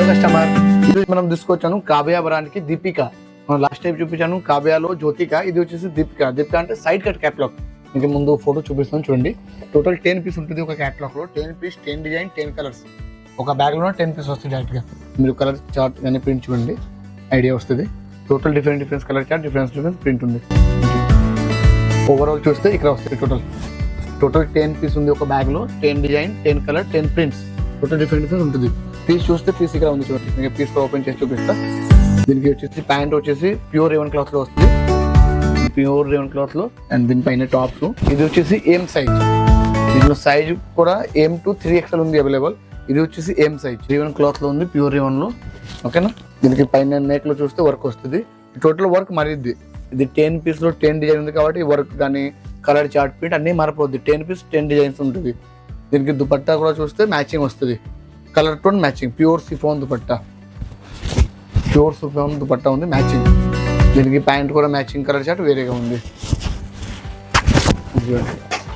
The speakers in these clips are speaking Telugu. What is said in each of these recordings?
కస్టమర్ ఇది మనం తీసుకొచ్చాను కావ్య బ్రాండ్ కి దీపిక. మనం లాస్ట్ టైం చూపించాను కావ్యలో జ్యోతిక, ఇది వచ్చేసి దీపిక. దీపిక అంటే సైడ్ కట్ క్యాటలాగ్. మీకు ముందు ఫోటో చూపిస్తాను చూడండి. టోటల్ 10 పీస్ ఉంటుంది ఒక క్యాటలాగ్ లో. 10 పీస్ 10 డిజైన్ 10 కలర్స్. ఒక బ్యాగ్ లో 10 పీస్ వస్తుంది డైరెక్ట్ గా. మీరు కలర్ చార్ట్ కానీ ప్రింట్ చూడండి, ఐడియా వస్తుంది. Total different colour chart, difference print ఉంది. ఓవరాల్ చూస్తే ఇక్కడ వస్తుంది టోటల్ 10 పీస్ ఉంది ఒక బ్యాగ్ లో. 10 design 10 colour 10 prints. Total different ఉంటుంది. పీస్ చూస్తే పీస్ ఇక్కడ ఉంది చూడండి. మీకు పీస్ ఓపెన్ చేసి చూపిస్తా. దీనికి వచ్చేసి ప్యాంట్ వచ్చేసి ప్యూర్ రేవన్ క్లాత్ లో వస్తుంది. ప్యూర్ రేవన్ క్లాత్ లో అండ్ దీనిపైన టాప్స్. ఇది వచ్చేసి ఎం సైజ్. దీనిలో సైజ్ కూడా M to 3XL ఉంది అవైలబుల్. ఇది వచ్చేసి ఎం సైజ్ రేవన్ క్లాత్ లో ఉంది, ప్యూర్ రేవన్ లో. ఓకేనా. దీనికి పైన నెక్ లో చూస్తే వర్క్ వస్తుంది. టోటల్ వర్క్ మారిద్ది. ఇది 10 పీస్ లో 10 డిజైన్ ఉంది కాబట్టి వర్క్ కానీ కలర్ చార్ట్ ప్రింట్ అన్ని మారిపోద్ది. 10 పీస్ 10 డిజైన్స్ ఉంటుంది. దీనికి దుపట్టా కూడా చూస్తే మ్యాచింగ్ వస్తుంది, colour tone matching. Pure chiffon dupatta, ఉంది మ్యాచింగ్. దీనికి ప్యాంట్ కూడా మ్యాచింగ్, కలర్ చార్ట్ వేరేగా ఉంది.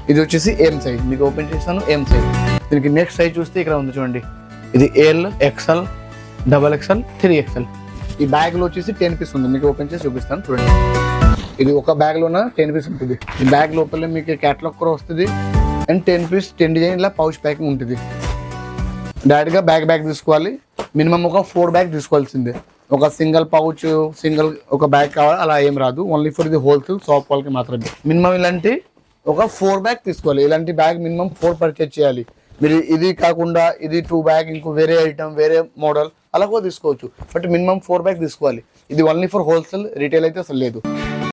ఇది వచ్చేసి ఎం సైజ్. మీకు ఓపెన్ చేస్తాను ఎం సైజ్. దీనికి నెక్స్ట్ సైజ్ చూస్తే ఇక్కడ ఉంది చూడండి. ఇది L, XL, XXL, 3XL. ఈ బ్యాగ్ లో వచ్చేసి 10 పీస్ ఉంది. మీకు ఓపెన్ చేసి చూపిస్తాను చూడండి. ఇది ఒక బ్యాగ్ లోన 10 పీస్ ఉంటుంది. ఈ బ్యాగ్ లోపల మీకు క్యాటలాగ్ కూడా వస్తుంది అండ్ 10 పీస్ 10 డిజైన్ ఇలా పౌచ్ ప్యాకింగ్ ఉంటుంది. డైరెక్ట్ గా బ్యాగ్ తీసుకోవాలి. మినిమం ఒక 4 బ్యాగ్ తీసుకోవాల్సిందే. ఒక సింగిల్ పౌచ్ ఒక బ్యాగ్ కావాలి అలా ఏం రాదు. ఓన్లీ ఫర్ ఇది హోల్సేల్ షాప్ వాళ్ళకి మాత్రమే. మినిమం ఇలాంటి ఒక 4 బ్యాగ్ తీసుకోవాలి. ఇలాంటి బ్యాగ్ మినిమం 4 పర్చేజ్ చేయాలి. మీరు ఇది కాకుండా ఇది 2 బ్యాగ్ ఇంకో వేరే ఐటమ్ వేరే మోడల్ అలా కూడా తీసుకోవచ్చు. బట్ మినిమం 4 బ్యాగ్ తీసుకోవాలి. ఇది ఓన్లీ ఫర్ హోల్సేల్, రీటైల్ అయితే అసలు లేదు.